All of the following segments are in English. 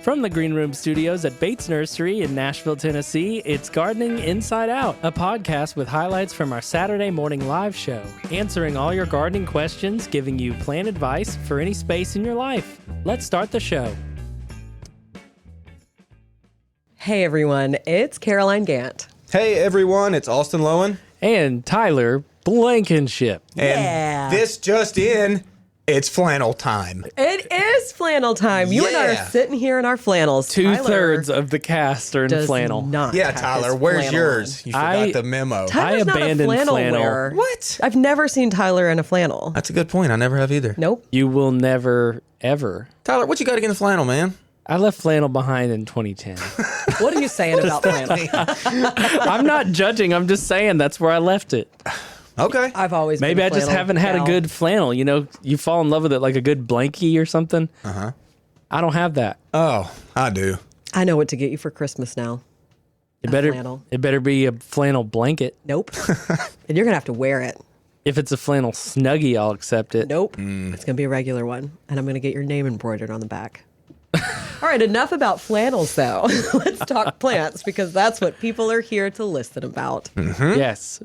From the Green Room Studios at Bates Nursery in Nashville, Tennessee, it's Gardening Inside Out, a podcast with highlights from our Saturday morning live show, answering all your gardening questions, giving you plant advice for any space in your life. Let's start the show. Hey everyone, it's Caroline Gant. Hey everyone, it's Austin Lowen. And Tyler Blankenship. And this just in, it's flannel time. It is flannel time. You and I are sitting here in our flannels. Two-thirds of the cast are in flannel. Yeah, Tyler, where's yours? You forgot the memo. Tyler's not a flannel wearer. What? I've never seen Tyler in a flannel. That's a good point. I never have either. Nope. You will never, ever. Tyler, what you got against flannel, man? I left flannel behind in 2010. What are you saying about flannel? I'm not judging. I'm just saying that's where I left it. Okay. I've always Maybe been I just haven't had a good flannel. You know, you fall in love with it like a good blankie or something. Uh-huh. I don't have that. Oh, I do. I know what to get you for Christmas now. It flannel. better be a flannel blanket. Nope. And you're going to have to wear it. If it's a flannel Snuggie, I'll accept it. Nope. It's going to be a regular one. And I'm going to get your name embroidered on the back. All right, enough about flannels, though. Let's talk plants, because that's what people are here to listen about. Mm-hmm. Yes.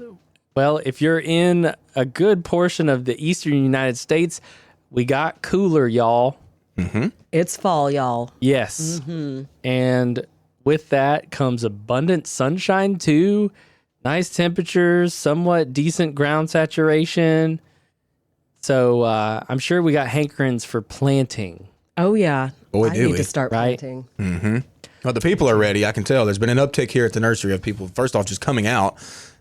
Well, if you're in a good portion of the eastern United States, we got cooler, y'all. Mm-hmm. It's fall, y'all. Yes. Mm-hmm. And with that comes abundant sunshine, too. Nice temperatures, somewhat decent ground saturation. So I'm sure we got hankerings for planting. Oh, yeah. Boy, I do need we. to start Right? planting. Mm-hmm. Well, the people are ready. I can tell. There's been an uptick here at the nursery of people, first off, just coming out.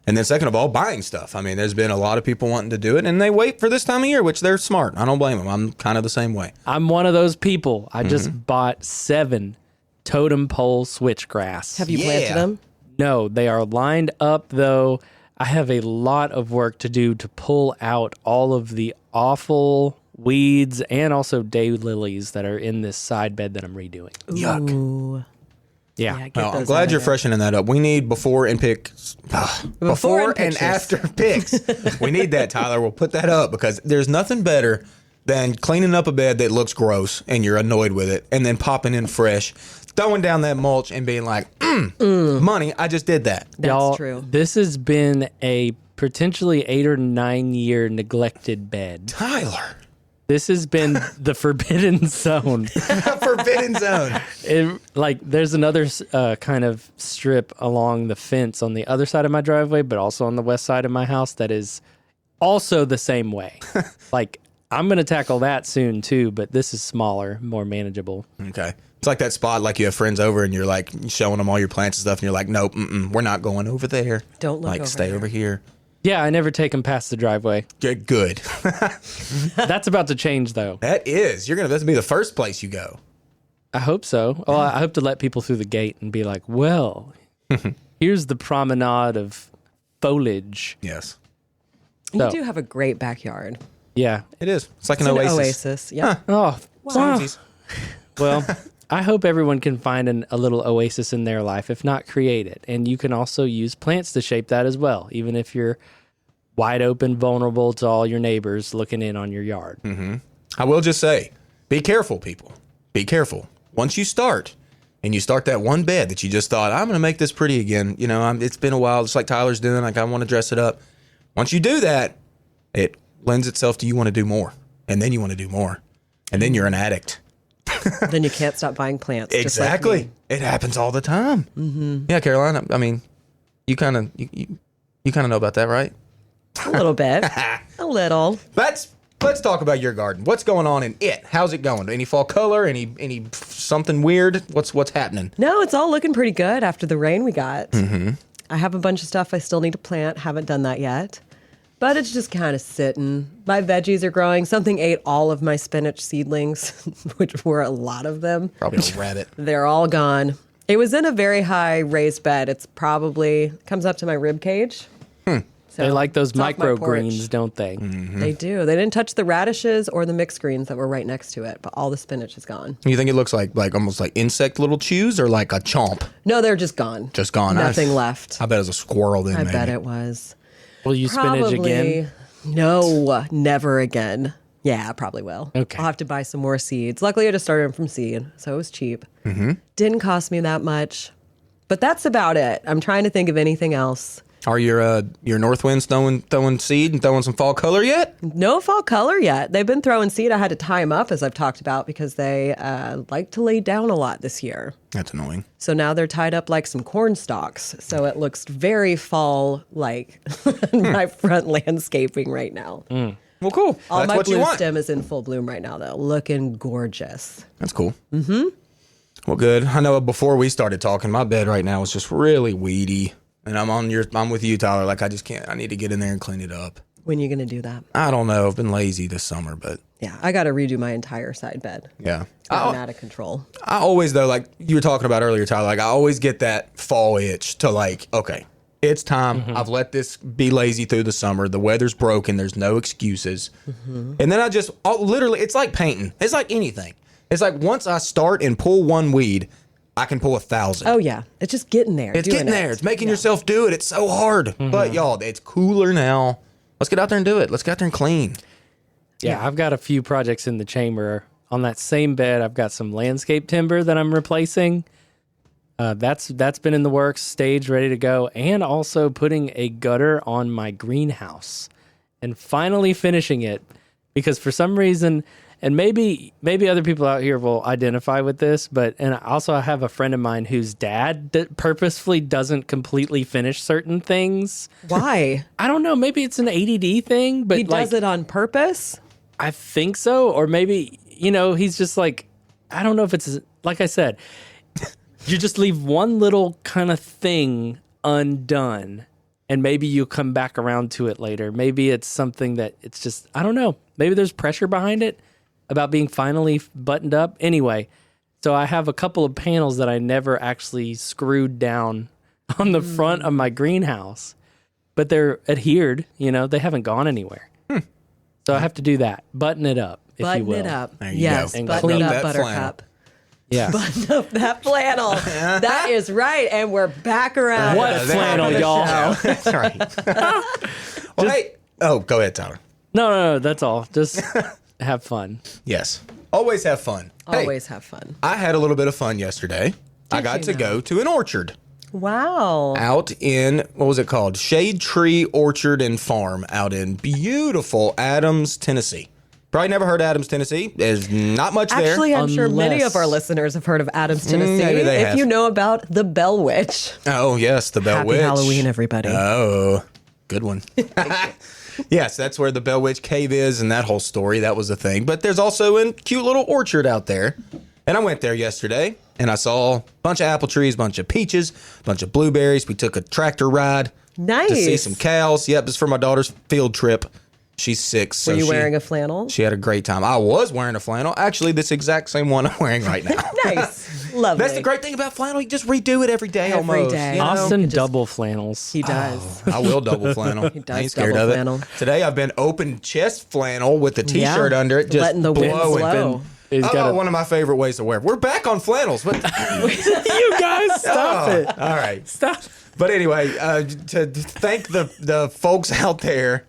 And then second of all, buying stuff. I mean, there's been a lot of people wanting to do it, and they wait for this time of year, which they're smart. I don't blame them. I'm kind of the same way. I'm one of those people. I just bought 7 totem pole switchgrass. Have you planted them? No, they are lined up, though. I have a lot of work to do to pull out all of the awful weeds and also daylilies that are in this side bed that I'm redoing. Yuck. Ooh. Yeah. Get Well, I'm those glad out you're of there. freshening that up. We need before and picks. Before and pictures. after picks. We need that, Tyler. We'll put that up because there's nothing better than cleaning up a bed that looks gross and you're annoyed with it, and then popping in fresh, throwing down that mulch and being like, money, I just did that. That's Y'all, true. This has been a potentially 8 or 9 year neglected bed. Tyler. This has been the forbidden zone. Forbidden zone. There's another kind of strip along the fence on the other side of my driveway, but also on the west side of my house that is also the same way. Like, I'm going to tackle that soon too, but this is smaller, more manageable. Okay. It's like that spot, like you have friends over and you're like showing them all your plants and stuff, and you're like, nope, we're not going over there. Don't look like, over stay there. over here. Yeah, I never take them past the driveway. Good. That's about to change, though. That is. That's be the first place you go. I hope so. Well, I hope to let people through the gate and be like, well, here's the promenade of foliage. Yes. You So- do have a great backyard. Yeah. It is. It's like It's an an oasis. oasis. Yeah. Oh, wow. Samesies. Well, I hope everyone can find a little oasis in their life, if not create it. And you can also use plants to shape that as well, even if you're wide open, vulnerable to all your neighbors looking in on your yard. I will just say, be careful, people. Be careful. Once you start, and you start that one bed that you just thought, I'm going to make this pretty again. You know, it's been a while, just like Tyler's doing. Like, I want to dress it up. Once you do that, it lends itself to you want to do more. And then you want to do more. And then you're an addict. Then you can't stop buying plants. just like Exactly. me. It happens all the time. Mm-hmm. Yeah, Caroline, I mean, you kind of know about that, right? A little bit. A little. Let's talk about your garden. What's going on in it? How's it going? Any fall color? Any something weird? What's happening? No, it's all looking pretty good after the rain we got. Mm-hmm. I have a bunch of stuff I still need to plant. Haven't done that yet. But it's just kind of sitting. My veggies are growing. Something ate all of my spinach seedlings, which were a lot of them. Probably a rabbit. They're all gone. It was in a very high raised bed. It's probably comes up to my rib cage. So They like those it's off my microgreens, porch. don't they? They do. They didn't touch the radishes or the mixed greens that were right next to it, but all the spinach is gone. You think it looks like almost like insect little chews or like a chomp? No, they're just gone. Just gone. Nothing left. I bet it was a squirrel then. I bet it was. Will you spinach again? No, never again. Yeah, I probably will. Okay. I'll have to buy some more seeds. Luckily, I just started them from seed, so it was cheap. Mm-hmm. Didn't cost me that much. But that's about it. I'm trying to think of anything else. Are your north winds throwing seed and throwing some fall color yet? No fall color yet. They've been throwing seed. I had to tie them up, as I've talked about, because they like to lay down a lot this year. That's annoying. So now they're tied up like some corn stalks. So it looks very fall-like in my front landscaping right now. Well, cool. All That's my what you blue want. stem is in full bloom right now, though. Looking gorgeous. That's cool. Mm-hmm. Well, good. I know before we started talking, my bed right now is just really weedy. And I'm with you, Tyler. Like, I just can't. I need to get in there and clean it up. When are you going to do that? I don't know. I've been lazy this summer, but Yeah, I got to redo my entire side bed. yeah. It's gotten out of control. I always, though, like you were talking about earlier, Tyler, like I always get that fall itch to like, okay, it's time. I've let this be lazy through the summer. The weather's broken. There's no excuses. And then literally, it's like painting. It's like anything. It's like once I start and pull one weed, I can pull 1,000. Oh, yeah. It's just getting there. It's doing getting there. it. It's making yourself do it. It's so hard. But y'all, it's cooler now. Let's get out there and do it. Let's get out there and clean. Yeah, I've got a few projects in the chamber. On that same bed, I've got some landscape timber that I'm replacing. That's been in the works, staged, ready to go, and also putting a gutter on my greenhouse and finally finishing it because for some reason, and maybe other people out here will identify with this, and also I have a friend of mine whose dad purposefully doesn't completely finish certain things. Why? I don't know. Maybe it's an ADD thing, but He does it on purpose? I think so. Or maybe, he's just like, I don't know if it's, like I said, you just leave one little kind of thing undone and maybe you come back around to it later. Maybe it's something that it's just, I don't know. Maybe there's pressure behind it about being finally buttoned up. Anyway, so I have a couple of panels that I never actually screwed down on the front of my greenhouse, but they're adhered, they haven't gone anywhere. So I have to do that. Button it up, if you will. Button it up. There you Yes, go. And button clean it up, that Buttercup. Yeah. Button up that flannel. That is right. And we're back around. What to the flannel, top of the y'all? show. That's right. Well, hey. Oh, go ahead, Tyler. No, that's all. Just have fun. Yes. Always have fun. Hey, Always have fun. I had a little bit of fun yesterday. I got to go to an orchard Wow. out in, what was it called? Shade Tree Orchard and Farm out in beautiful Adams, Tennessee. Probably never heard of Adams, Tennessee. There's not much there. Actually, I'm sure many Unless- of our listeners have heard of Adams, Tennessee. maybe they if have. you know about the Bell Witch. Oh, yes, the Bell Happy Witch. Halloween, everybody. Oh, good one. Yes, that's where the Bell Witch Cave is and that whole story. That was the thing. But there's also a cute little orchard out there. And I went there yesterday and I saw a bunch of apple trees, a bunch of peaches, a bunch of blueberries. We took a tractor ride Nice. to see some cows. Yep, it's for my daughter's field trip. She's 6. Were So you wearing a flannel? She had a great time. I was wearing a flannel. Actually, this exact same one I'm wearing right now. Nice. Lovely. That's the great thing about flannel. You just redo it every day Every almost. day. you know? Austin just- double flannels. He does. I will double flannel. He does I ain't scared double of flannel. it. Today I've been open chest flannel with the t-shirt Yeah. under it, just Letting the wind blowing. blow. He's got One of my favorite ways to wear. We're back on flannels. But you guys, stop it. All right. Stop. But anyway, to thank the folks out there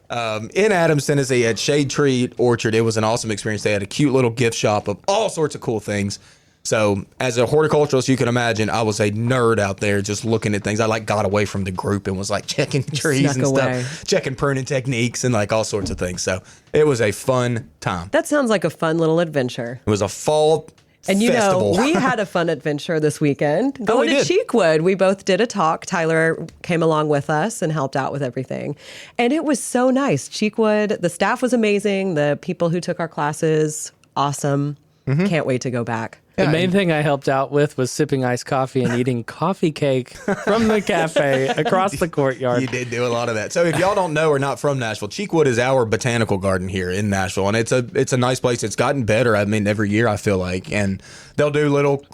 in Adams, Tennessee at Shade Tree Orchard. It was an awesome experience. They had a cute little gift shop of all sorts of cool things. So as a horticulturalist, you can imagine I was a nerd out there just looking at things. I got away from the group and was checking trees and snuck away. stuff, checking pruning techniques and all sorts of things. So it was a fun time. That sounds like a fun little adventure. It was a fall And festival. we had a fun adventure this weekend. Going we to did. Cheekwood. We both did a talk. Tyler came along with us and helped out with everything. And it was so nice. Cheekwood, the staff was amazing. The people who took our classes, awesome. Mm-hmm. Can't wait to go back. The main thing I helped out with was sipping iced coffee and eating coffee cake from the cafe across the courtyard. You did do a lot of that. So if y'all don't know or not from Nashville, Cheekwood is our botanical garden here in Nashville, and it's a nice place. It's gotten better. I mean, every year I feel like, and they'll do little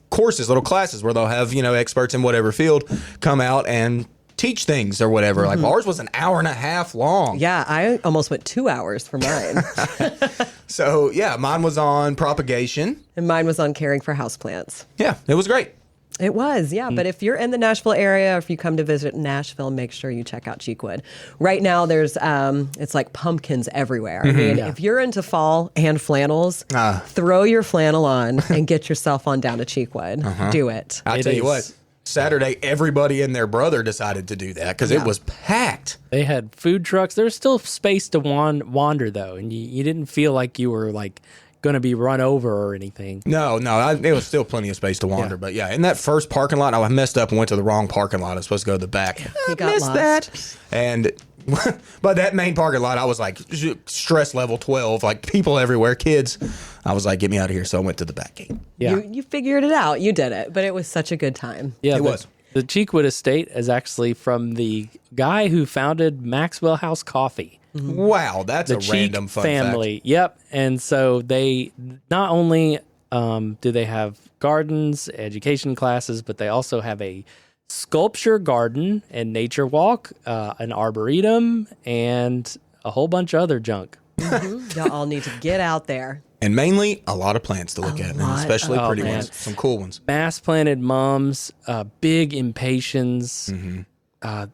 courses, little classes where they'll have experts in whatever field come out and teach things or whatever. Mm-hmm. Like ours was an hour and a half long. Yeah, I almost went 2 hours for mine. So yeah, mine was on propagation. And mine was on caring for houseplants. Yeah, it was great. It was, yeah. But if you're in the Nashville area, or if you come to visit Nashville, make sure you check out Cheekwood. Right now, there's it's like pumpkins everywhere. I mean, if you're into fall and flannels, throw your flannel on and get yourself on down to Cheekwood. Do it. I'll tell you what. Saturday, everybody and their brother decided to do that because it was packed. They had food trucks. There was still space to wander, though, and you didn't feel like you were like going to be run over or anything. No, there was still plenty of space to wander. But yeah, in that first parking lot, I messed up and went to the wrong parking lot. I was supposed to go to the back. He got missed lost. that. And but that main parking lot, I was like stress level 12, like people everywhere, kids. I was like, get me out of here. So I went to the back gate. Yeah. You figured it out. You did it. But it was such a good time. Yeah, it was. The Cheekwood Estate is actually from the guy who founded Maxwell House Coffee. Wow, that's The a Cheek random fun family. Yep. And so they not only do they have gardens, education classes, but they also have a sculpture garden and nature walk, an arboretum, and a whole bunch of other junk. Y'all all need to get out there. And mainly a lot of plants to look at, and especially pretty ones, some cool ones. Mass planted mums, big impatiens.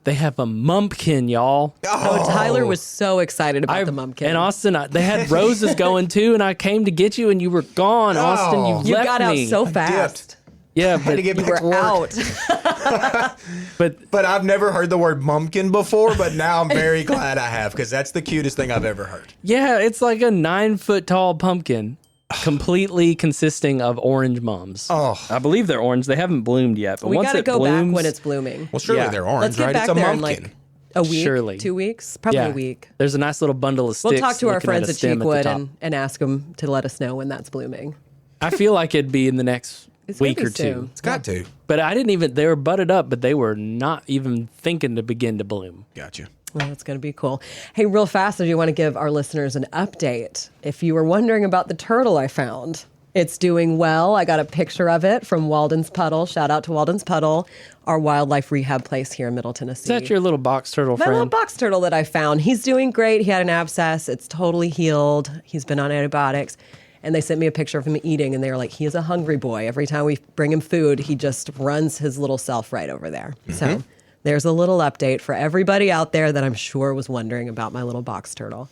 They have a mumpkin, y'all. Oh, Tyler was so excited about the mumpkin. And Austin, they had roses going too, and I came to get you, and you were gone, Austin. You left got out me. so fast. Yeah, Had to but get You back to were work. out. But I've never heard the word mumpkin before, but now I'm very glad I have because that's the cutest thing I've ever heard. yeah, it's like a 9-foot tall pumpkin, completely consisting of orange mums. Oh. I believe they're orange. They haven't bloomed yet, but We once got to it go blooms, back when it's blooming. Well, surely Yeah. they're Let's orange, get right? back It's a there in mumpkin. like a week, Surely. 2 weeks, probably yeah, a week. There's a nice little bundle of sticks. We'll talk to our looking friends a at stem the Cheekwood top. and ask them to let us know when that's blooming. I feel like it'd be in the next It's gonna week be or two. soon. It's got to. But I didn't even, they were budded up, but they were not even thinking to begin to bloom. Gotcha. Well, that's going to be cool. Hey, real fast, I do want to give our listeners an update. If you were wondering about the turtle I found, it's doing well. I got a picture of it from Walden's Puddle. Shout out to Walden's Puddle, our wildlife rehab place here in Middle Tennessee. Is that your little box turtle My friend? little box turtle that I found. He's doing great. He had an abscess. It's totally healed. He's been on antibiotics. And they sent me a picture of him eating, and they were like, he is a hungry boy. Every time we bring him food, he just runs his little self right over there. So there's a little update for everybody out there that I'm sure was wondering about my little box turtle.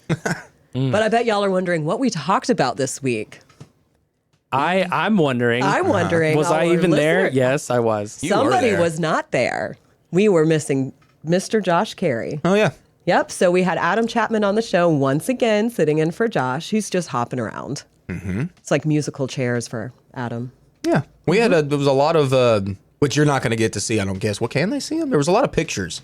But I bet y'all are wondering what we talked about this week. I'm wondering. I'm wondering. Was I our even there? listener- Yes, I was. You were Somebody there. was not there. We were missing Mr. Josh Carey. Oh, yeah. Yep. So we had Adam Chapman on the show once again, sitting in for Josh. He's just hopping around. It's like musical chairs for Adam. Yeah. We had there was a lot of, which you're not going to get to see, I don't guess. Well, can they see them? There was a lot of pictures.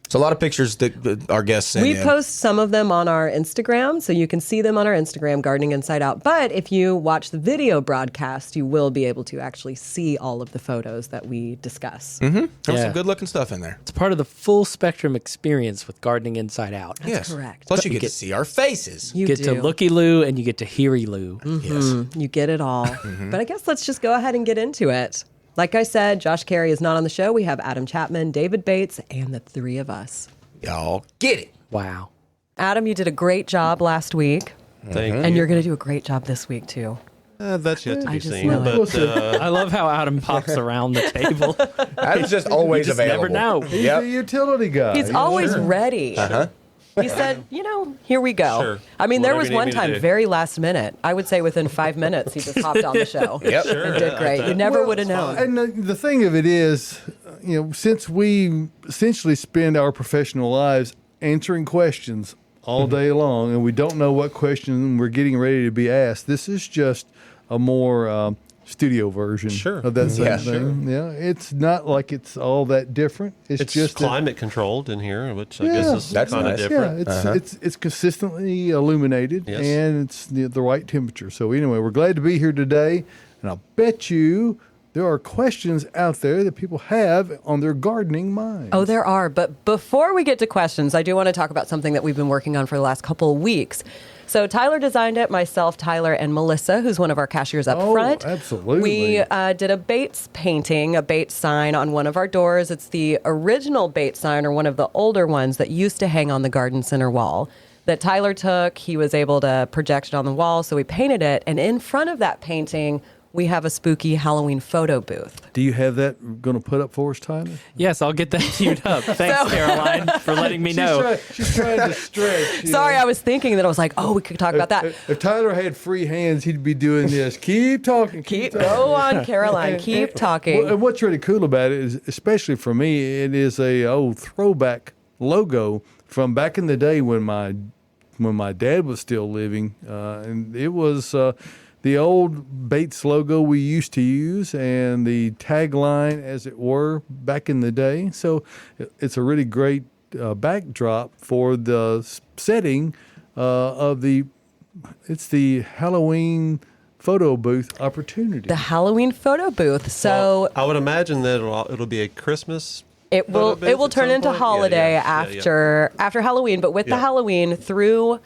It's a lot of pictures that our guests sent We in. post some of them on our Instagram, so you can see them on our Instagram, Gardening Inside Out. But if you watch the video broadcast, you will be able to actually see all of the photos that we discuss. There was Yeah. some good looking stuff in there. It's part of the full spectrum experience with gardening inside out. Yes. correct. Plus, you get to see our faces. You get do. to looky-loo and you get to heary-loo. Yes. You get it all. But I guess let's just go ahead and get into it. Like I said, Josh Carey is not on the show. We have Adam Chapman, David Bates, and the three of us. Y'all get it. Wow. Adam, you did a great job last week, Thank and you're going to do a great job this week, too. That's yet to I be just seen. know But I love how Adam pops around the table. Adam's just always just available. never know. He's Yep. a utility guy. He's always ready. Uh-huh. He said, here we go. Sure. I mean, there Whatever was you need one me to time, do. very last minute. I would say within 5 minutes, he just hopped on the show. Yep. And did great. You never would have known. And the thing of it is, since we essentially spend our professional lives answering questions all day long, and we don't know what question we're getting ready to be asked, this is just a more studio version of that same Yeah, thing. Yeah, it's not like it's all that different. it's just climate controlled in here, which I Yeah. guess is That's kind of nice. different. Yeah, it's consistently illuminated, Yes. and it's the right temperature. So anyway, we're glad to be here today, and I'll bet you there are questions out there that people have on their gardening minds. Oh, there are. But before we get to questions, I do want to talk about something that we've been working on for the last couple of weeks. So Tyler designed it, myself, Tyler, and Melissa, who's one of our cashiers up Oh, front. absolutely. We did a Bates painting, a Bates sign on one of our doors. It's the original Bates sign, or one of the older ones that used to hang on the garden center wall that Tyler took. He was able to project it on the wall, so we painted it. And in front of that painting we have a spooky Halloween photo booth. Do you have that going to put up for us, Tyler? Yes, I'll get that queued up. Thanks, Caroline, for letting me know. She's trying to stretch. Sorry, I was thinking that I was like, oh, we could talk about that. If Tyler had free hands, he'd be doing this. Keep talking. Keep go on, Caroline. Keep talking. And what's really cool about it is, especially for me, it is a old throwback logo from back in the day when my dad was still living, and it was the old Bates logo we used to use and the tagline, as it were, back in the day. So it's a really great backdrop for the setting of the Halloween photo booth opportunity. The Halloween photo booth. So I would imagine that it'll be a Christmas. it will turn into point? holiday Yeah. after Halloween, but with the Halloween through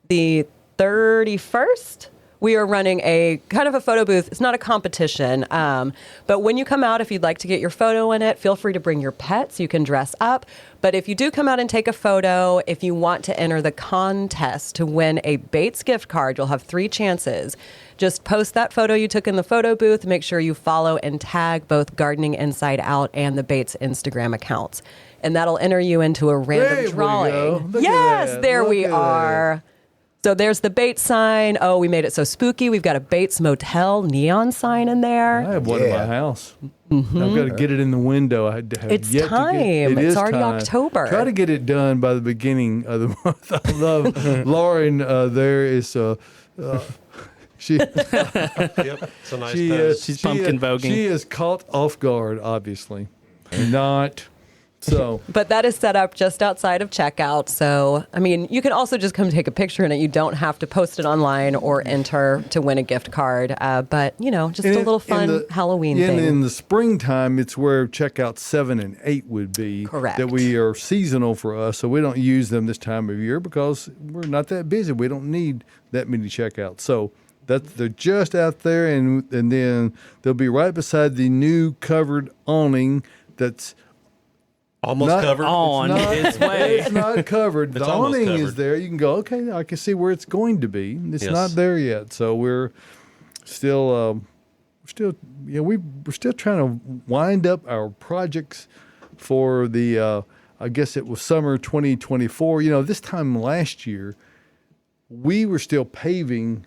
the 31st. We are running a kind of a photo booth. It's not a competition, but when you come out, if you'd like to get your photo in it, feel free to bring your pets. You can dress up. But if you do come out and take a photo, if you want to enter the contest to win a Bates gift card, you'll have 3 chances. Just post that photo you took in the photo booth. Make sure you follow and tag both Gardening Inside Out and the Bates Instagram accounts. And that'll enter you into a random There we drawing. go. Look at Yes, that. there Look we at are. So there's the Bates sign. Oh, we made it so spooky. We've got a Bates Motel neon sign in I there. have one in my house. I've got to get it in the window. I have It's yet time. To get, It's is already time. October. Try to get it done by the beginning of the month. I love Lauren. There is she. Yep, it's a nice She touch. is. She's pumpkin voguing. She is caught off guard, obviously. Not so. But that is set up just outside of checkout. So, I mean, you can also just come take a picture in it. You don't have to post it online or enter to win a gift card. But, just a little fun Halloween thing. In the springtime, it's where checkout 7 and 8 would be. Correct. That we are seasonal for us, so we don't use them this time of year because we're not that busy. We don't need that many checkouts. So they're just out there, and then they'll be right beside the new covered awning that's Almost not covered. On its way. It's not covered. The It's almost awning is covered. there. You can go, okay, I can see where it's going to be. It's Yes. not there yet. So we're still we're still trying to wind up our projects for the I guess it was summer 2024. This time last year we were still paving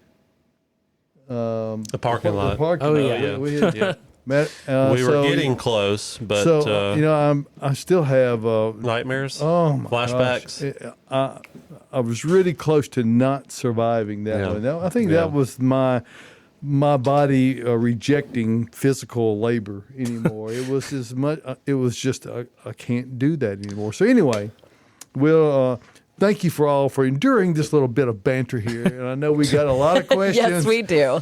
The parking lot. Oh, yeah. We had Yeah. met, We were so- getting close, but I still have nightmares. oh my Flashbacks. gosh. I was really close to not surviving that Yeah. one. I think Yeah. that was my body rejecting physical labor anymore. It was as much. It was just I can't do that anymore. So anyway, we'll thank you for enduring this little bit of banter here. And I know we got a lot of questions. Yes, we do.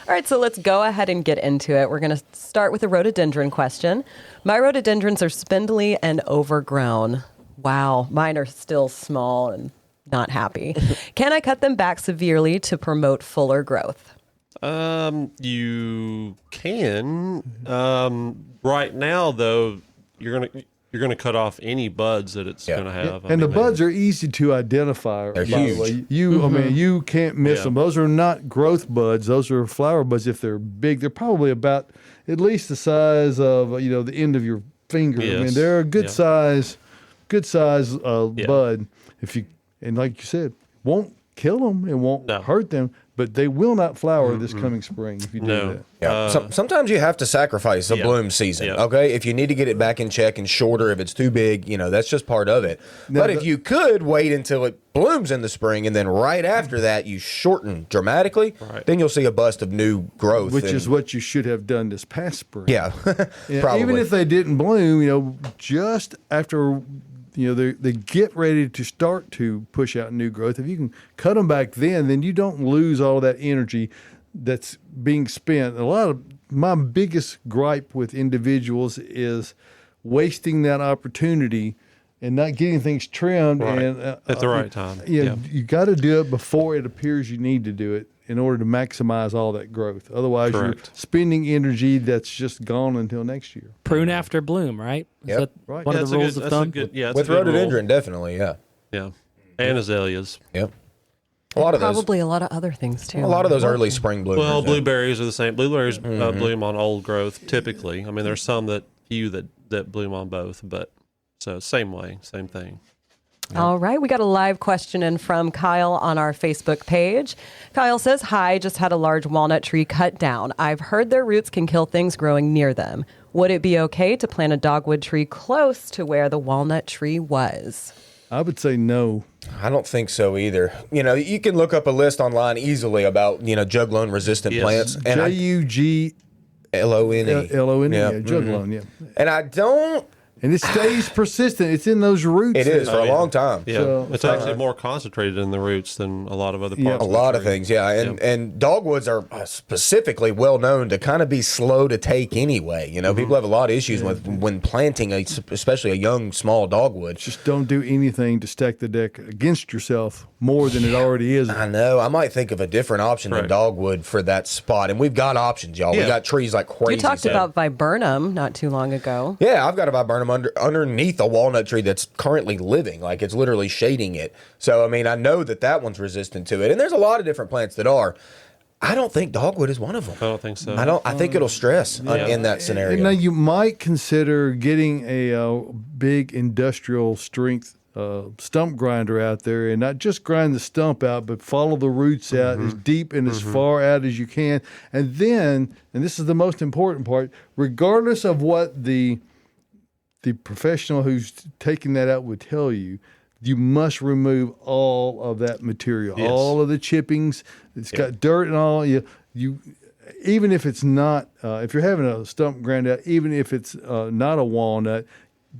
All right, so let's go ahead and get into it. We're going to start with a rhododendron question. My rhododendrons are spindly and overgrown. Wow, mine are still small and not happy. Can I cut them back severely to promote fuller growth? You can. Right now, though, you're gonna cut off any buds that it's gonna have. And the buds are easy to identify. They're by the huge. way. I mean, you can't miss Yeah. them. Those are not growth buds. Those are flower buds. If they're big, they're probably about at least the size of the end of your finger. I mean, Yes. they're a good Yeah. size bud. And like you said, won't kill them. It won't No. hurt them. But they will not flower this coming spring if you do No. that. Yeah. Sometimes you have to sacrifice a Yeah. bloom season. Yeah. Okay, if you need to get it back in check and shorter, if it's too big, that's just part of it. But if you could wait until it blooms in the spring and then right after that you shorten dramatically, Right. then you'll see a bust of new growth, Which is what you should have done this past spring. yeah, Yeah, probably. even if they didn't bloom, just after they get ready to start to push out new growth. If you can cut them back then you don't lose all that energy that's being spent. A lot of my biggest gripe with individuals is wasting that opportunity and not getting things trimmed Right. and At the right time. Yeah, Yeah. you got to do it before it appears you need to do it in order to maximize all that growth. Otherwise, you're Correct. spending energy that's just gone until next year. Prune after bloom, right? Is Yep. that Right. one Yeah, of the rules of thumb? That's with a good rule. rhododendron, definitely, yeah. Yeah, and azaleas. Yep. A lot of those. Probably a lot of other things too. A lot of those early spring bloomers. Well, blueberries are the same. Blueberries bloom on old growth typically. I mean, there's some that bloom on both, but so same way, same thing. All right, we got a live question in from Kyle on our Facebook page. Kyle says, "Hi, just had a large walnut tree cut down. I've heard their roots can kill things growing near them. Would it be okay to plant a dogwood tree close to where the walnut tree was?" I would say no. I don't think so either. You can look up a list online easily about, juglone resistant plants. And Juglone. Lone. Yeah, juglone, yeah. And I don't. And it stays persistent. It's in those roots. It is for a long time. Yeah, So, it's actually more concentrated in the roots than a lot of other parts. A lot of things, yeah. And dogwoods are specifically well known to kind of be slow to take anyway. People have a lot of issues with when planting, especially a young, small dogwood. Just don't do anything to stack the deck against yourself more than it already is. I know. I might think of a different option than dogwood for that spot. And we've got options, y'all. Yeah. We got trees like crazy. You talked about viburnum not too long ago. Yeah, I've got a viburnum underneath a walnut tree that's currently living. Like, it's literally shading it. So, I mean, I know that one's resistant to it. And there's a lot of different plants that are. I don't think dogwood is one of them. I don't think so. I think it'll stress in that scenario. Now, you might consider getting a big industrial strength stump grinder out there and not just grind the stump out, but follow the roots out as deep and as far out as you can. And then, and this is the most important part, regardless of what the professional who's taking that out would tell you, you must remove all of that material, all of the chippings. It's got dirt and all. You even if it's not, if you're having a stump grind out, even if it's not a walnut,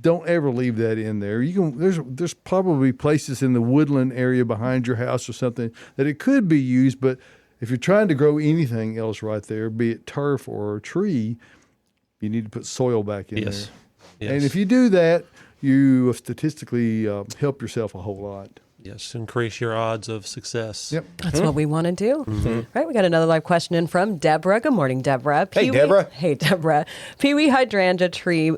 don't ever leave that in there. You can. There's probably places in the woodland area behind your house or something that it could be used. But if you're trying to grow anything else right there, be it turf or a tree, you need to put soil back in there. Yes. And if you do that, you statistically help yourself a whole lot. Yes, increase your odds of success. Yep. That's what we want to do. Right, we got another live question in from Deborah. Good morning, Deborah. Hey, Deborah. Hey, Deborah. Peewee hydrangea tree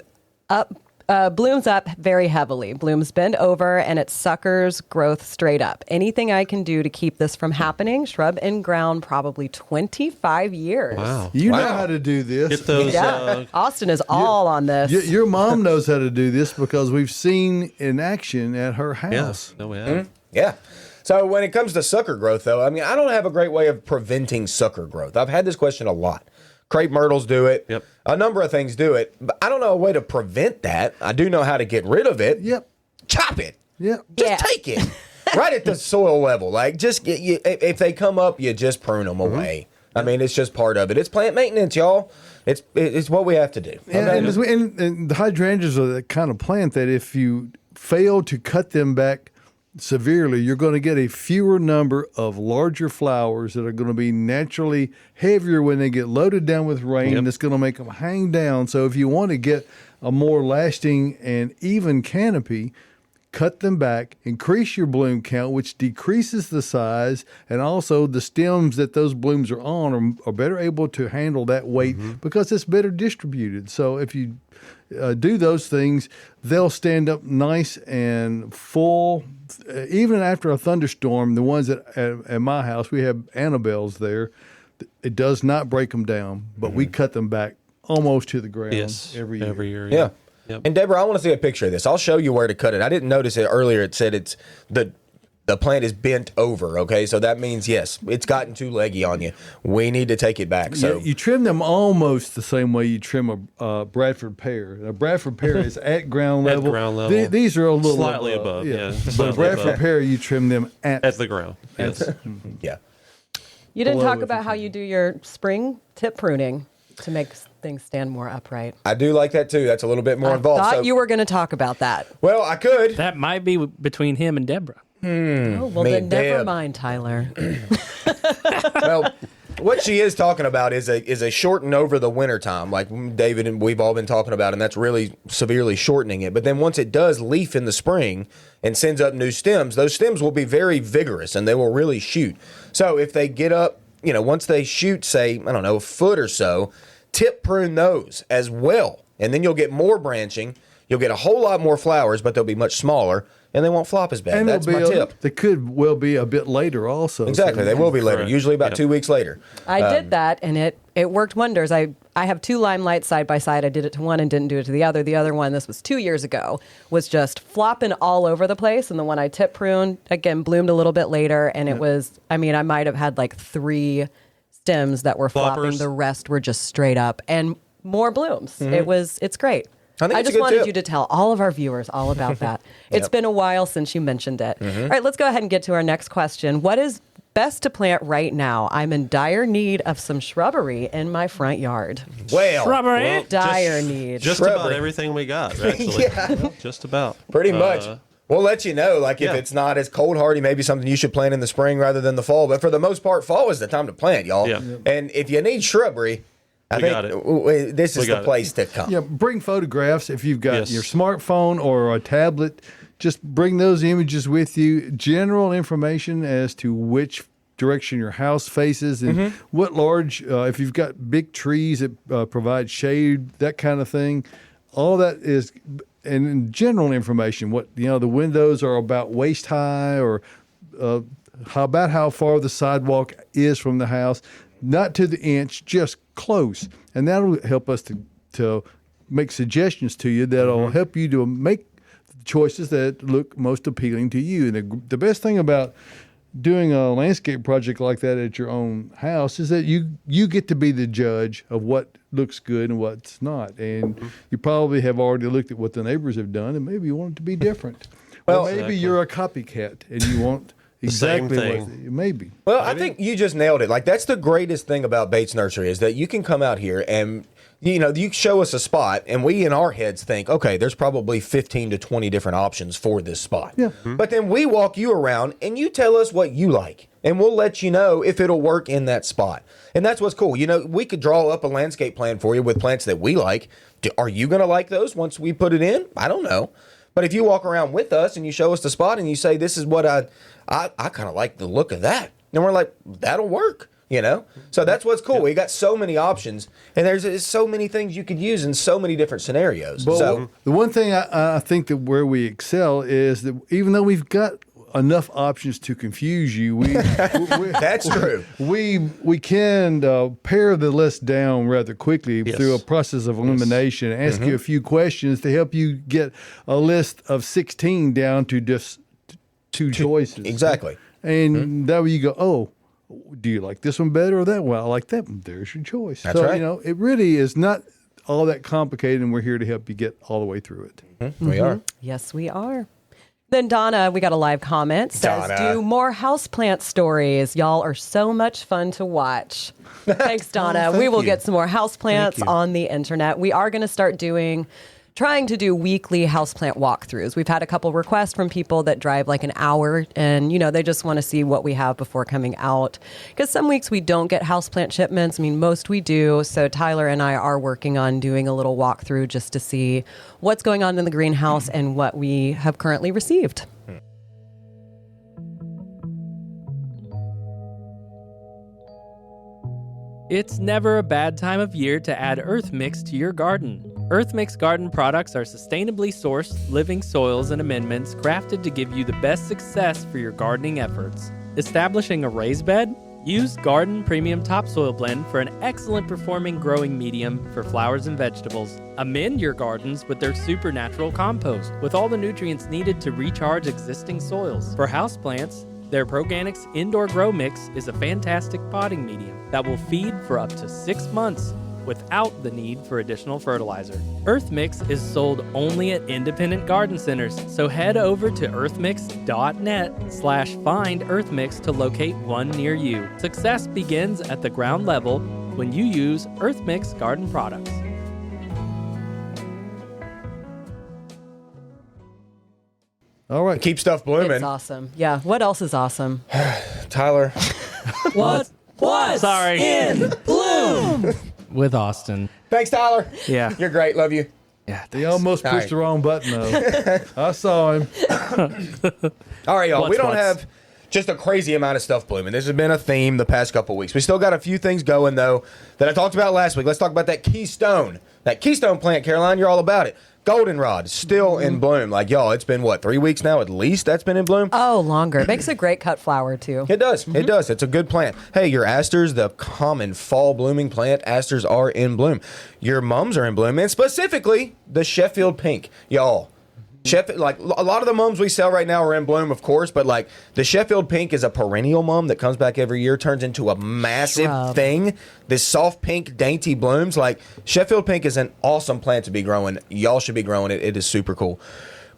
blooms up very heavily. Blooms bend over and it suckers growth straight up. Anything I can do to keep this from happening? Shrub in ground probably 25 years. Wow. You know how to do this. Get those. Yeah, Austin is all on this. Your mom knows how to do this because we've seen in action at her house. Yes. No, we have. Yeah. So when it comes to sucker growth, though, I mean, I don't have a great way of preventing sucker growth. I've had this question a lot. Crepe myrtles do it. Yep. A number of things do it. But I don't know a way to prevent that. I do know how to get rid of it. Yep. Chop it. Yep. Just take it. Right at the soil level. Like, if they come up, you just prune them away. I mean, it's just part of it. It's plant maintenance, y'all. It's what we have to do. And the hydrangeas are the kind of plant that if you fail to cut them back severely, you're going to get a fewer number of larger flowers that are going to be naturally heavier when they get loaded down with rain. That's going to make them hang down. So if you want to get a more lasting and even canopy, cut them back, increase your bloom count, which decreases the size, and also the stems that those blooms are on are better able to handle that weight because it's better distributed. So if you do those things, they'll stand up nice and full. Even after a thunderstorm, the ones at my house, we have Annabelles there. It does not break them down, but we cut them back almost to the ground every year. Yeah. Yep. And Deborah, I want to see a picture of this. I'll show you where to cut it. I didn't notice it earlier. It said it's the plant is bent over. Okay, so that means yes, it's gotten too leggy on you. We need to take it back. So you trim them almost the same way you trim a Bradford pear. A Bradford pear is at ground level. At ground level. These are a little Slightly above. Yeah. But Slightly Bradford above. pear, you trim them at the ground. Yes. yeah. You didn't Below talk if about you how you do your spring tip pruning to make things stand more upright. I do like that too. That's a little bit more involved. Thought So, you were going to talk about that. well, I could. That might be between him and Deborah. Oh, well, me then and never Deb. mind, Tyler. Well, what she is talking about is a shorten over the winter time, like David and we've all been talking about, and that's really severely shortening it. But then once it does leaf in the spring and sends up new stems, those stems will be very vigorous and they will really shoot. So if they get up, once they shoot, say, I don't know, a foot or so, tip prune those as well. And then you'll get more branching. You'll get a whole lot more flowers, but they'll be much smaller, and they won't flop as bad. And That's my tip. They could well be a bit later also. Exactly. They will be later, usually about 2 weeks later. I did that, and it worked wonders. I have 2 limelights side by side. I did it to one and didn't do it to the other. The other one, this was 2 years ago, was just flopping all over the place. And the one I tip pruned, again, bloomed a little bit later. And it was, I mean, I might have had like 3 stems that were flopping. The rest were just straight up and more blooms. It's great. I just wanted you to tell all of our viewers all about that. It's been a while since you mentioned it. All right, let's go ahead and get to our next question. What is best to plant right now? I'm in dire need of some shrubbery in my front yard. Shrubbery? Dire need. Just about everything we got, actually. Just about. Pretty much. We'll let you know, like, if it's not as cold hardy, maybe something you should plant in the spring rather than the fall. But for the most part, fall is the time to plant, y'all. Yeah. And if you need shrubbery, I think this is the place to come. Yeah, bring photographs if you've got your smartphone or a tablet. Just bring those images with you. General information as to which direction your house faces and what large, if you've got big trees that provide shade, that kind of thing. All that is, and in general information, what, the windows are about waist high, or how far the sidewalk is from the house. Not to the inch, just close. And that'll help us to make suggestions to you that'll help you to make choices that look most appealing to you. And the best thing about doing a landscape project like that at your own house is that you get to be the judge of what looks good and what's not. And you probably have already looked at what the neighbors have done, and maybe you want it to be different. Well, maybe you're a copycat and you want exactly same thing. Maybe. Well, I think you just nailed it. Like, that's the greatest thing about Bates Nursery is that you can come out here and, you show us a spot, and we in our heads think, okay, there's probably 15 to 20 different options for this spot. Yeah. But then we walk you around, and you tell us what you like, and we'll let you know if it'll work in that spot. And that's what's cool. We could draw up a landscape plan for you with plants that we like. Are you going to like those once we put it in? I don't know. But if you walk around with us and you show us the spot and you say, this is what I kind of like the look of that. And we're like, that'll work, So that's what's cool. We got so many options, and there's so many things you could use in so many different scenarios. But so the one thing I think that where we excel is that even though we've got enough options to confuse you, that's true. We can pare the list down rather quickly through a process of elimination, and ask you a few questions to help you get a list of 16 down to just two choices. Exactly. And that way you go, oh, do you like this one better or that one? I like that one. There's your choice. That's right. It really is not all that complicated, and we're here to help you get all the way through it. We are. Yes, we are. Then Donna, we got a live comment, says, do more houseplant stories. Y'all are so much fun to watch. Thanks, Donna. We will get some more houseplants on the internet. We are going to start trying to do weekly houseplant walkthroughs. We've had a couple requests from people that drive like an hour, and they just want to see what we have before coming out. Because some weeks we don't get houseplant shipments. I mean, most we do. So Tyler and I are working on doing a little walkthrough just to see what's going on in the greenhouse and what we have currently received. It's never a bad time of year to add Earth Mix to your garden. Earth Mix garden products are sustainably sourced, living soils and amendments crafted to give you the best success for your gardening efforts. Establishing a raised bed? Use Garden Premium Topsoil Blend for an excellent performing growing medium for flowers and vegetables. Amend your gardens with their supernatural compost, with all the nutrients needed to recharge existing soils. For houseplants, their Proganics Indoor Grow Mix is a fantastic potting medium that will feed for up to 6 months without the need for additional fertilizer. Earth Mix is sold only at independent garden centers, so head over to earthmix.net/find Earthmix to locate one near you. Success begins at the ground level when you use Earth Mix garden products. All right. Keep stuff blooming. It's awesome. Yeah. What else is awesome? Tyler. What's in bloom? With Austin. Thanks, Tyler. Yeah. You're great. Love you. Yeah. He almost pushed the wrong button, though. I saw him. All right, y'all. We don't What's? have just a crazy amount of stuff blooming. This has been a theme the past couple weeks. We still got a few things going, though, that I talked about last week. Let's talk about that keystone That keystone plant, Caroline, you're all about it. Goldenrod, still in bloom. Like, y'all, it's been, 3 weeks now at least that's been in bloom? Oh, longer. It makes a great cut flower, too. It does. It does. It's a good plant. Hey, your asters, the common fall blooming plant, asters are in bloom. Your mums are in bloom, and specifically the Sheffield pink. Y'all, like a lot of the mums we sell right now are in bloom, of course, but like the Sheffield pink is a perennial mum that comes back every year, turns into a massive thing. This soft pink, dainty blooms. Like Sheffield pink is an awesome plant to be growing. Y'all should be growing it. It is super cool.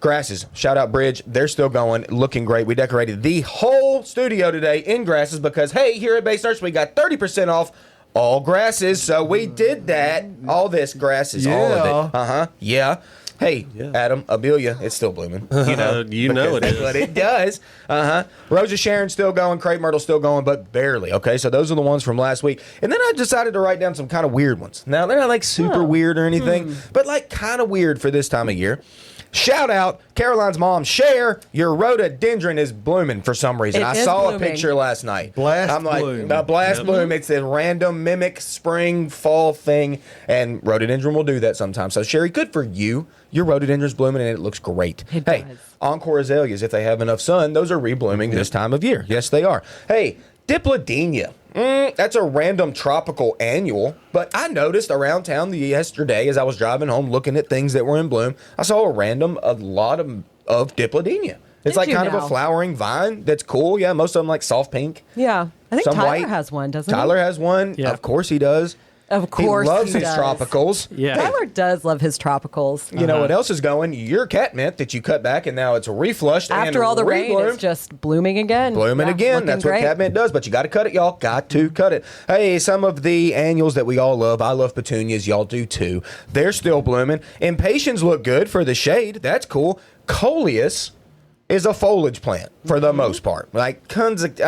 Grasses, shout out Bridge. They're still going, looking great. We decorated the whole studio today in grasses because, hey, here at Base Nursery, we got 30% off all grasses. So we did that. All this grasses, all of it. Yeah. Hey, Adam, Abelia, it's still blooming. You know, it is. But it does. Rose of Sharon's still going. Crepe Myrtle's still going, but barely. Okay, so those are the ones from last week. And then I decided to write down some kind of weird ones. Now, they're not like super weird or anything, but like kind of weird for this time of year. Shout out, Caroline's mom, Cher, your rhododendron is blooming for some reason. I saw a picture last night. Blast bloom. The blast bloom. It's a random mimic spring, fall thing, and rhododendron will do that sometimes. So, Sherry, good for you. Your rhododendron's blooming, and it looks great. It does. Encore azaleas, if they have enough sun, those are reblooming this time of year. Yes, they are. Hey, Dipladenia. That's a random tropical annual, but I noticed around town yesterday as I was driving home looking at things that were in bloom, I saw a lot of Dipladenia. It's like kind of a flowering vine that's cool. Yeah, most of them like soft pink. Yeah. I think Some Tyler white. has one, doesn't he? Tyler has one. Yeah. Of course he does. Of course he loves his does. tropicals. Yeah. Tyler does love his tropicals. You know what else is going? Your catmint that you cut back and now it's reflushed. After and all the rain, rebloomed. it's just blooming again. Blooming Yeah, again. looking That's what great. catmint does. But you got to cut it, y'all. Got to cut it. Hey, some of the annuals that we all love. I love petunias. Y'all do too. They're still blooming. Impatiens look good for the shade. That's cool. Coleus is a foliage plant for the most part. Like tons of,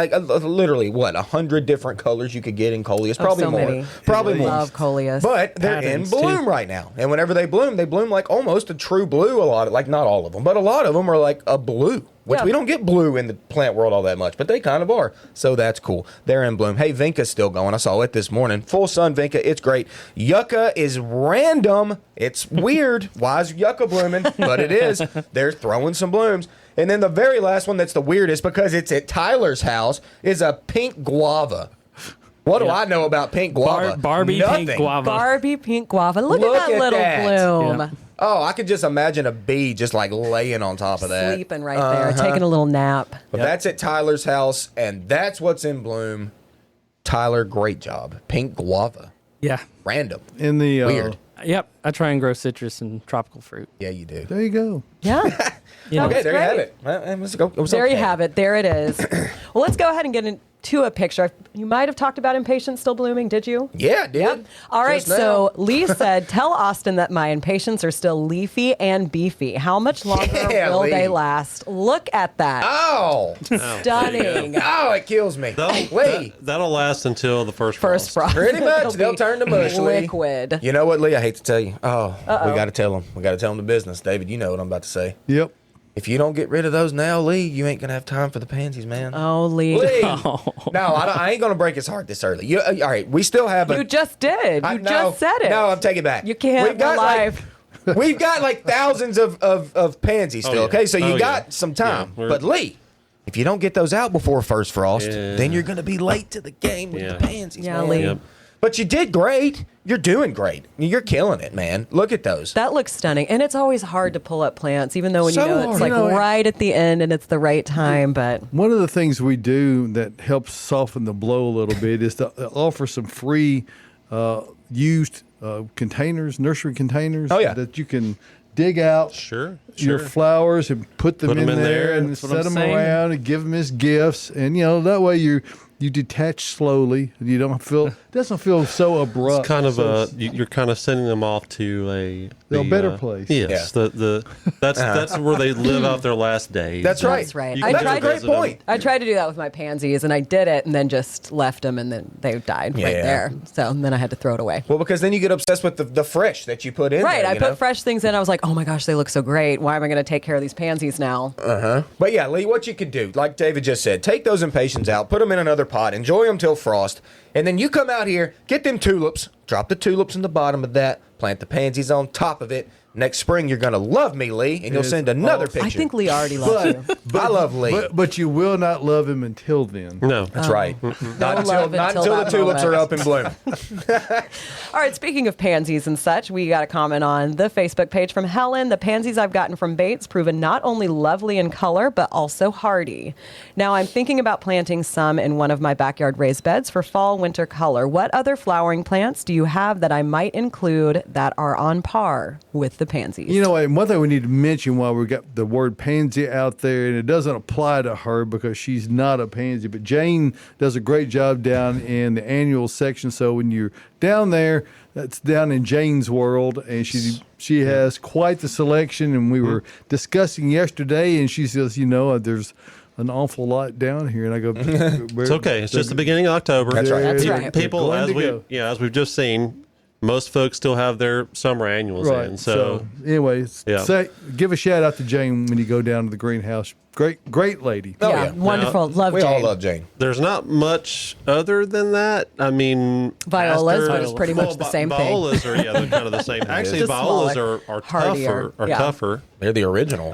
literally, 100 different colors you could get in Coleus. Probably so more. many. Probably more. Love Coleus. But they're Patterns, in bloom too. right now. And whenever they bloom like almost a true blue. A lot of, like not all of them, but a lot of them are like a blue. Which we don't get blue in the plant world all that much, but they kind of are. So that's cool. They're in bloom. Hey, Vinca's still going. I saw it this morning. Full sun Vinca. It's great. Yucca is random. It's weird. Why is Yucca blooming? But it is. They're throwing some blooms. And then the very last one that's the weirdest because it's at Tyler's house is a pink guava. What do I know about pink guava? Barbie Nothing. pink guava. Barbie pink guava. Look Look at that at little that. bloom. Yeah. Oh, I could just imagine a bee just like laying on top of that. Sleeping right there, taking a little nap. But that's at Tyler's house, and that's what's in bloom. Tyler, great job. Pink guava. Yeah. Random. In the Weird. Yep. I try and grow citrus and tropical fruit. Yeah, you do. There you go. Yeah. You know, Okay, there you have great. it. Well, let's go. There you have it. There it is. Well, let's go ahead and get into a picture. You might have talked about impatiens still blooming, did you? Yeah, dude. Yep. All right. Just now. So Lee said, tell Austin that my impatiens are still leafy and beefy. How much longer Yeah, will Lee. they last? Look at that. Oh. Stunning. Oh, it kills me. Lee. That'll last until the first First frost. Pretty much. It'll They'll be turn to mush, Lee. liquid. You know what, Lee? I hate to tell you. Oh, we got to tell them. We got to tell them the business. David, you know what I'm about to say. Yep. If you don't get rid of those now, Lee, you ain't going to have time for the pansies, man. Oh, Lee. Lee. No, I ain't going to break his heart this early. All right, we still have a... You just did. You just said it. No, I'm taking it back. You can't. We're live. We've got like thousands of pansies still, yeah. okay? So you Oh, got yeah. some time. Yeah, but Lee, if you don't get those out before first frost, Yeah. then you're going to be late to the game with Yeah. the pansies, Yeah, man. Lee. Yep. But you did great. You're doing great. You're killing it, man. Look at those. That looks stunning. And it's always hard to pull up plants, even though when So you know it's hard. like You know, right at the end and it's the right time. But One of the things we do that helps soften the blow a little bit is to offer some free used containers, nursery containers. Oh, yeah. That you can dig out Sure. your flowers and put them in there and That's what set I'm them saying. around and give them as gifts. And, you know, that way you detach slowly. You don't feel, it doesn't feel so abrupt. It's kind of so you're kind of sending them off to a better place. Yes, that's where they live out their last days. That's right. That's right. You I can That's tried a go great visit them. point. I tried to do that with my pansies, and I did it, and then just left them, and then they died right Yeah. there. So then I had to throw it away. Well, because then you get obsessed with the fresh that you put in Right, there, I you put know? fresh things in. I was like, oh my gosh, they look so great. Why am I going to take care of these pansies now? But yeah, Lee, what you could do, like David just said, take those impatiens out, put them in another pot, enjoy them till frost. And then you come out here, get them tulips, drop the tulips in the bottom of that, plant the pansies on top of it. Next spring, you're going to love me, Lee, and you'll send another picture. I think Lee already loves you. I love Lee. But you will not love him until then. No. That's right. Not love until until the that tulips are moment. up in bloom. All right, speaking of pansies and such, we got a comment on the Facebook page from Helen. The pansies I've gotten from Bates proven not only lovely in color, but also hardy. Now I'm thinking about planting some in one of my backyard raised beds for fall, winter color. What other flowering plants do you have that I might include that are on par with the pansies? You know, and one thing we need to mention while we got the word pansy out there, and it doesn't apply to her because she's not a pansy, but Jane does a great job down in the annual section. So when you're down there, that's down in Jane's world, and she has quite the selection. And we were discussing yesterday, and she says, there's an awful lot down here, and I go, It's okay. It's just the beginning of October. That's right. That's They're right. People, going as to we go. as we've just seen, most folks still have their summer annuals Right. in. So anyway, Yeah. give a shout out to Jane when you go down to the greenhouse. Great lady. Oh, yeah, yeah. wonderful. Love We Jane. all love Jane. there's not much other than that. I mean, Violas, asters- which is pretty much the same thing. Violas are they're kind of the same. Actually, Just violas smaller, are hardier. tougher. Are Yeah. tougher. They're the original.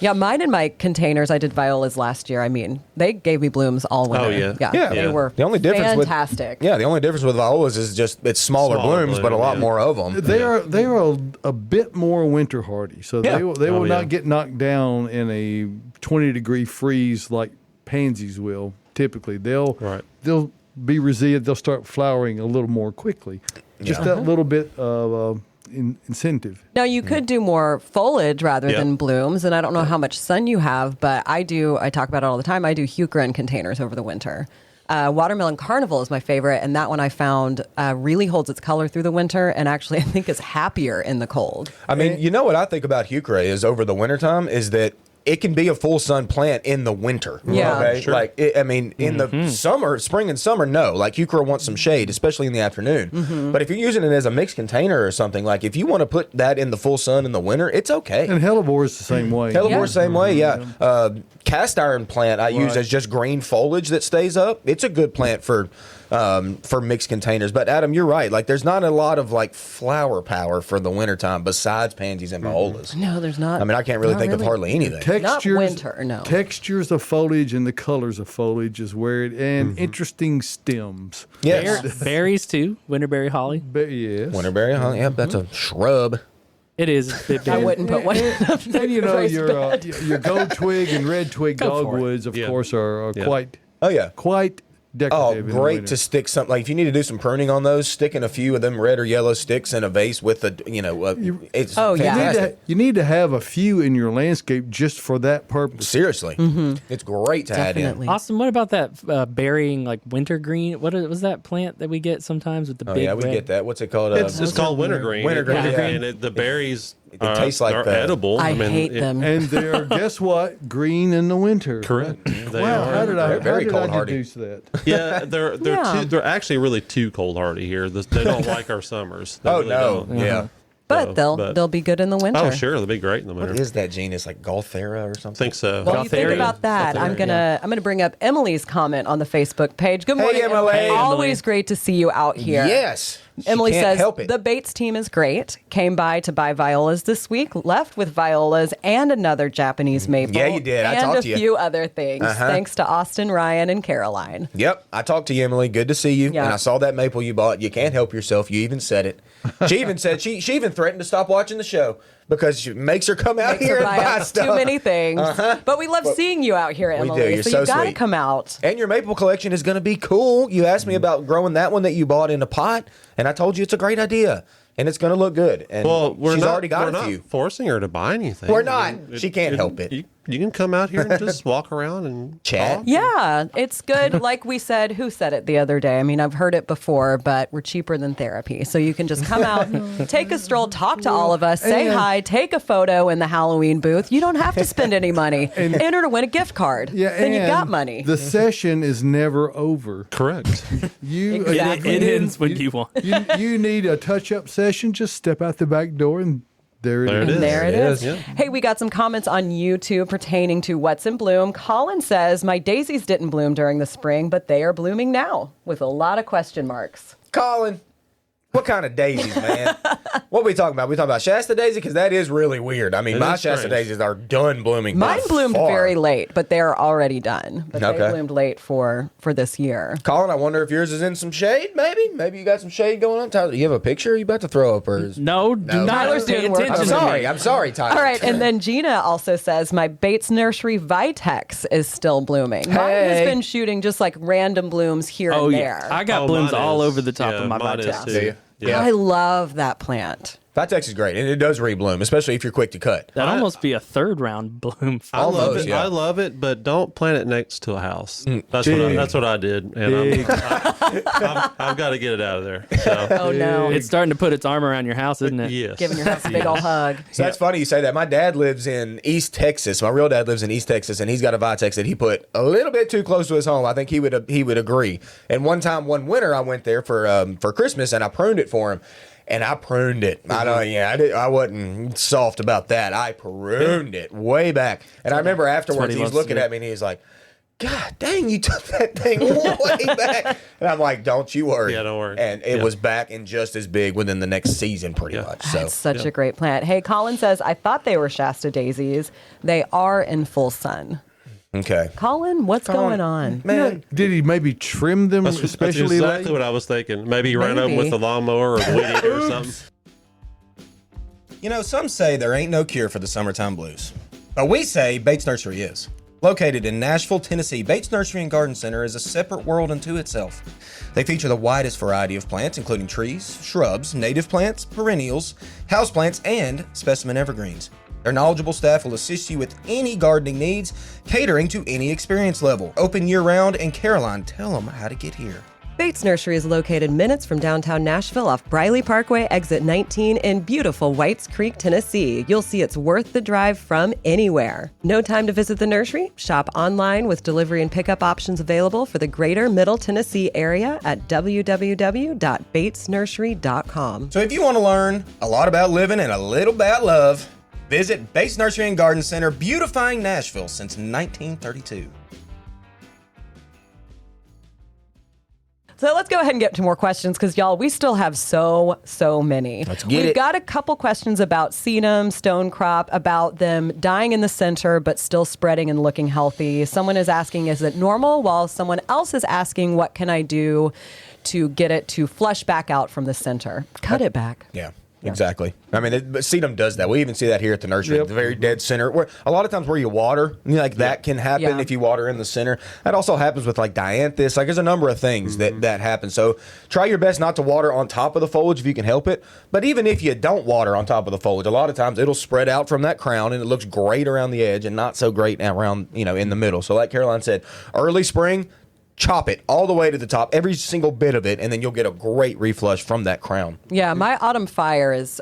Yeah, mine in my containers, I did violas last year. I mean, they gave me blooms all winter. Oh, yeah. Yeah. They Yeah. were The only difference fantastic. the only difference with violas is just it's smaller Smaller blooms, but a bloom, lot yeah. more of them. They are a bit more winter hardy, so Yeah. they will Oh, yeah. not get knocked down in a 20-degree freeze like pansies will. Typically, they'll be resilient. They'll start flowering a little more quickly. Just that little bit of incentive. Now, you could do more foliage rather Yeah. than blooms, and I don't know how much sun you have, but I talk about it all the time. I do heuchera in containers over the winter. Watermelon Carnival is my favorite, and that one I found really holds its color through the winter, and actually I think is happier in the cold. I mean, you know what I think about heuchera is over the wintertime is that it can be a full sun plant in the winter. Yeah. Okay? Sure. Like, in the summer, spring and summer, no. Like, heuchera wants some shade, especially in the afternoon. But if you're using it as a mixed container or something, like, if you want to put that in the full sun in the winter, it's okay. And Hellebores the same way. Hellebore, same way, yeah. Cast iron plant I use Right. as just green foliage that stays up. It's a good plant for mixed containers. But Adam, you're right. Like, there's not a lot of like flower power for the wintertime besides pansies and violas. No, there's not. I mean, I can't really Not think of hardly anything. winter, no. Textures of foliage and the colors of foliage is where it, and interesting stems. Yes. Berries too. Winterberry holly. But yes. Winterberry, huh? Yep, that's a shrub. It is. A bit I bigger. wouldn't put one up And the raised bed. your gold twig and red twig Go for it. dogwoods, of Yeah. course, are Yeah. quite Oh yeah. decorative. Oh, in the great winter. to stick something. Like if you need to do some pruning on those, sticking a few of them red or yellow sticks in a vase with a, it's Oh, yeah. fantastic. You need to have a few in your landscape just for that purpose. Seriously, it's great to add in. Definitely. Austin, what about that burying like wintergreen? What was that plant that we get sometimes with the Oh big yeah, we red? get that. What's it called? It's called wintergreen. Wintergreen, yeah. And the berries tastes like are the- edible. I hate them. And they're, guess what? Green in the winter. Correct. They Wow, are. how did I, They're very how did cold I hardy. deduce that? Yeah, they're Yeah. they're actually really too cold hardy here. They don't like our summers. They Oh really no, don't. yeah. But but- they'll be good in the winter. Oh sure, they'll be great in the winter. What is that genus? Like Golthera or something? I think so. Well, you think Gotharian. about that. I'm gonna bring up Emily's comment on the Facebook page. Good Hey, morning, Emily. Hey, Always great to see you out here. Yes. She Emily can't says help it. the Bates team is great. Came by to buy violas this week. Left with violas and another Japanese maple. Yeah, you did. I and talked a to you. few other things. Uh-huh. Thanks to Austin, Ryan, and Caroline. Yep, I talked to you, Emily. Good to see you. Yeah. And I saw that maple you bought. You can't help yourself. You even said it. She even said she even threatened to stop watching the show because it makes her come out Makes here her and buy buy up stuff. too many things. But we love seeing you out here, Emily. do. You're so so you gotta sweet. come out. And your maple collection is going to be cool. You asked me about growing that one that you bought in a pot, and I told you it's a great idea, and it's going to look good. And Well, she's already got we're a few. not forcing her to buy anything. We're not. She can't help it. You can come out here and just walk around and Chat. talk. Yeah, it's good. Like we said, who said it the other day? I mean, I've heard it before, but we're cheaper than therapy. So you can just come out, take a stroll, talk to all of us, say hi, take a photo in the Halloween booth. You don't have to spend any money. Enter to win a gift card. Then you and got money. The session is never over. Correct. You Exactly. It ends when you want. you need a touch-up session. Just step out the back door and There it There is. it is. There it is. Yeah. Hey, we got some comments on YouTube pertaining to what's in bloom. Colin says, my daisies didn't bloom during the spring, but they are blooming now with a lot of question marks. Colin, what kind of daisies, man? What are we talking about? We talking about Shasta daisy? Because that is really weird. I mean, It my is Shasta strange. daisies are done blooming. Mine by bloomed far. very late, but they're already done. But they Okay. bloomed late for this year. Colin, I wonder if yours is in some shade, maybe? Maybe you got some shade going on. Tyler, do you have a picture you about to throw up? Or is... No, do not Tyler's pay doing work. attention. I'm sorry, Tyler. All right, and then Gina also says, my Bates Nursery Vitex is still blooming. Mine has Hey. been shooting just like random blooms here Oh and yeah, there. I got blooms mine all is. over the top Yeah, of my mine is Vitex. too. Do you? Yeah. I love that plant. Vitex is great, and it does rebloom, especially if you're quick to cut. That'd almost be a third round bloom. I love Almost, it. yeah. I love it, but don't plant it next to a house. That's Big. what I did, and Big. I've got to get it out of there. So Oh, no. It's starting to put its arm around your house, isn't it? yes, Giving your house a big old hug. So that's funny you say that. My dad lives in East Texas. My real dad lives in East Texas, and he's got a Vitex that he put a little bit too close to his home. I think he would agree. And one winter, I went there for Christmas, and I pruned it for him. And I pruned it. I wasn't soft about that. I pruned it way back. And I remember afterwards, he he was wants to looking do. at me, and he's like, God dang, you took that thing way back. And I'm like, don't you worry. Yeah, don't worry. And it Yeah. was back and just as big within the next season, pretty much. So It's such a great plant. Hey, Colin says, I thought they were Shasta daisies. They are in full sun. okay. Colin, what's going on? Man, Did he maybe trim them that's especially exactly late? what I was thinking. Maybe you ran over Maybe. with the lawnmower or the weed eater or something. You know, some say there ain't no cure for the summertime blues. But we say Bates Nursery is. Located in Nashville, Tennessee, Bates Nursery and Garden Center is a separate world unto itself. They feature the widest variety of plants, including trees, shrubs, native plants, perennials, houseplants, and specimen evergreens. Their knowledgeable staff will assist you with any gardening needs, catering to any experience level. Open year-round, and Caroline, tell them how to get here. Bates Nursery is located minutes from downtown Nashville off Briley Parkway, exit 19 in beautiful Whites Creek, Tennessee. You'll see it's worth the drive from anywhere. No time to visit the nursery? Shop online with delivery and pickup options available for the greater Middle Tennessee area at www.batesnursery.com. So if you want to learn a lot about living and a little about love, visit Bates Nursery and Garden Center, beautifying Nashville since 1932. So let's go ahead and get to more questions because, y'all, we still have so many. Let's get We've it. got a couple questions about sedum, stone crop, about them dying in the center but still spreading and looking healthy. Someone is asking, is it normal? While someone else is asking, what can I do to get it to flush back out from the center? Cut it back. Yeah, exactly. I mean, but sedum does that. We even see that here at the nursery, Yep. the very dead center. Where a lot of times where you water, that can happen Yeah. if you water in the center. That also happens with like dianthus. Like there's a number of things that happen. So try your best not to water on top of the foliage if you can help it. But even if you don't water on top of the foliage, a lot of times it'll spread out from that crown and it looks great around the edge and not so great around in the middle. So like Caroline said, early spring. Chop it all the way to the top, every single bit of it, and then you'll get a great reflush from that crown. Yeah, my autumn fire is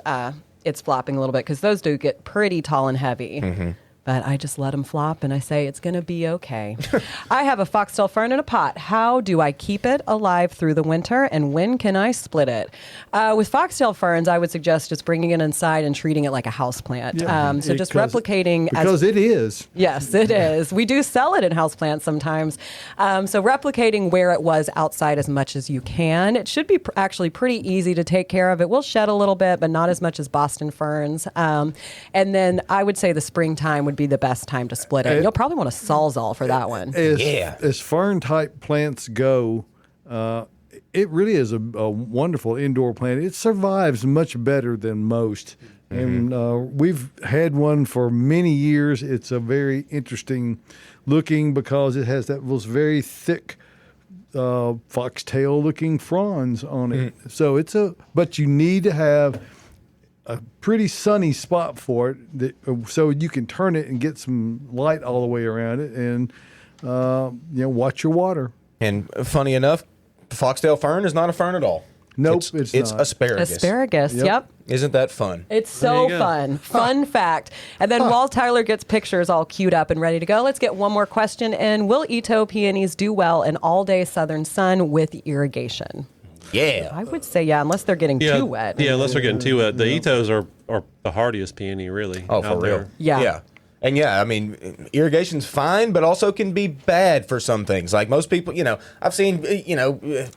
it's flopping a little bit because those do get pretty tall and heavy. But I just let them flop and I say it's going to be okay. I have a foxtail fern in a pot. How do I keep it alive through the winter and when can I split it? With foxtail ferns, I would suggest just bringing it inside and treating it like a house plant. So just replicating because it is. Yes, it is. We do sell it in houseplants sometimes. So replicating where it was outside as much as you can. It should be actually pretty easy to take care of. It will shed a little bit, but not as much as Boston ferns. And then I would say the springtime would be the best time to split it. You'll probably want a Sawzall for that one. As fern type plants go, it really is a wonderful indoor plant. It survives much better than most. And we've had one for many years. It's a very interesting looking because it has those very thick foxtail looking fronds on it. So but you need to have a pretty sunny spot for it so you can turn it and get some light all the way around it and watch your water. And funny enough, foxtail fern is not a fern at all. Nope, it's it's not. asparagus. Asparagus, yep. Isn't that fun? It's so you go. fun. Fun fact. And then while Tyler gets pictures all queued up and ready to go, let's get one more question in. Will Ito peonies do well in all-day southern sun with irrigation? Yeah. I would say, yeah, unless they're getting too wet. Yeah, unless they're getting too wet. The Ethos are the hardiest peony, really. Oh, for out real. there. Yeah. Yeah. And yeah, I mean, irrigation's fine, but also can be bad for some things. Like most people, I've seen,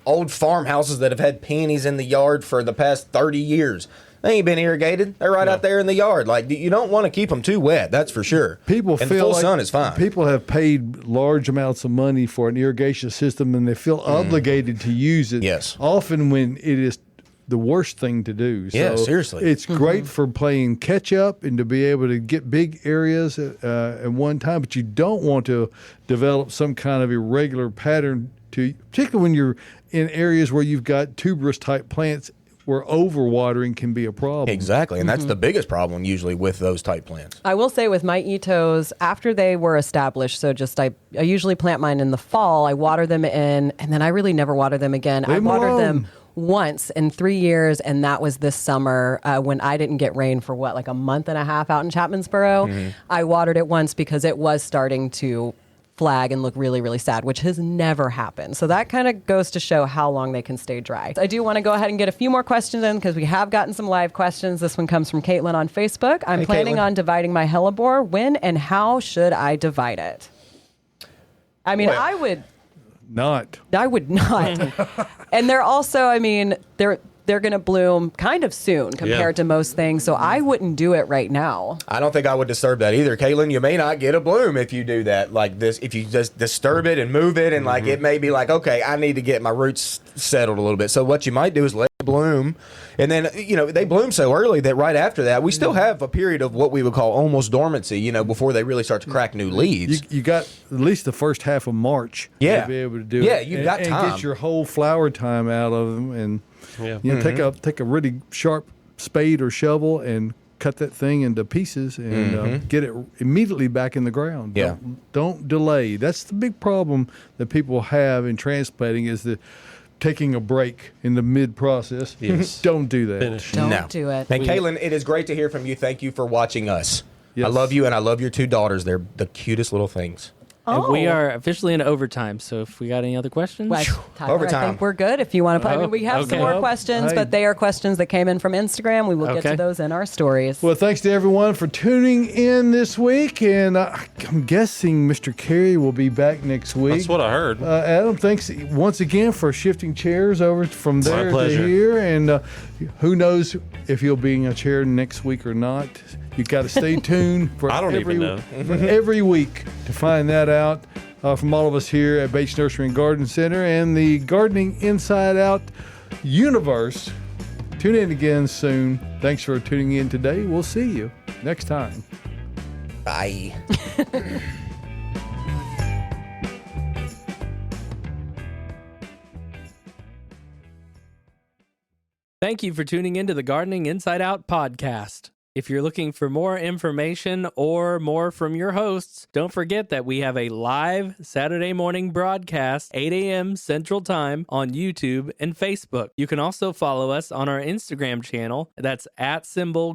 old farmhouses that have had peonies in the yard for the past 30 years. They ain't been irrigated. They're right out there in the yard. Like, you don't want to keep them too wet. That's for sure. People and feel full like sun is fine. People have paid large amounts of money for an irrigation system, and they feel obligated to use it. Yes. Often when it is the worst thing to do. Yeah, So seriously. It's great for playing catch up and to be able to get big areas at one time, but you don't want to develop some kind of irregular pattern particularly when you're in areas where you've got tuberous type plants, where overwatering can be a problem. Exactly, and that's the biggest problem usually with those type plants. I will say with my Etos, after they were established, so just I usually plant mine in the fall, I water them in, and then I really never water them again. I watered them once in 3 years, and that was this summer when I didn't get rain for like a month and a half out in Chapmansboro. I watered it once because it was starting to flag and look really, really sad, which has never happened. So that kind of goes to show how long they can stay dry. I do want to go ahead and get a few more questions in because we have gotten some live questions. This one comes from Caitlin on Facebook. I'm planning Caitlin. on dividing my hellebore. When and how should I divide it? I mean, Well, I would Not. not. And they're also, I mean, they're going to bloom kind of soon compared to most things. So I wouldn't do it right now. I don't think I would disturb that either. Caitlin, you may not get a bloom if you do that. Like this, if you just disturb it and move it, and like it may be like, okay, I need to get my roots settled a little bit. So what you might do is let it bloom. And then, they bloom so early that right after that, we still have a period of what we would call almost dormancy, before they really start to crack new leaves. You got at least the first half of March Yeah. to be able to do Yeah, it. you've got and time. get your whole flower time out of them. And Yeah. take a really sharp spade or shovel and cut that thing into pieces and get it immediately back in the ground. Yeah. Don't delay. That's the big problem that people have in transplanting is the taking a break in the mid-process. Yes. Don't do that. Finish. Don't do it. And Caitlin, it is great to hear from you. Thank you for watching us. Yes. I love you, and I love your two daughters. They're the cutest little things. And we are officially in overtime, so if we got any other questions? Well, Tyler, I Overtime. think we're good. If you want to put, I mean, we have some okay. more Well, questions, hey. but they are questions that came in from Instagram. We will get Okay. to those in our stories. Well, thanks to everyone for tuning in this week. And I'm guessing Mr. Carey will be back next week. That's what I heard. Adam, thanks once again for shifting chairs over from there to pleasure. here. And who knows if he'll be in a chair next week or not. You got to stay tuned for I don't even know. for every week to find that out. From all of us here at Bates Nursery and Garden Center and the Gardening Inside Out universe. Tune in again soon. Thanks for tuning in today. We'll see you next time. Bye. Thank you for tuning into the Gardening Inside Out podcast. If you're looking for more information or more from your hosts, don't forget that we have a live Saturday morning broadcast, 8 a.m. Central Time on YouTube and Facebook. You can also follow us on our Instagram channel. That's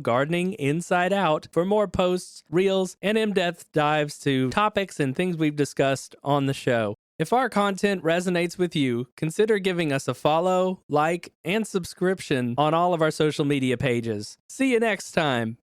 @Gardening Inside Out for more posts, reels, and in-depth dives to topics and things we've discussed on the show. If our content resonates with you, consider giving us a follow, like, and subscription on all of our social media pages. See you next time.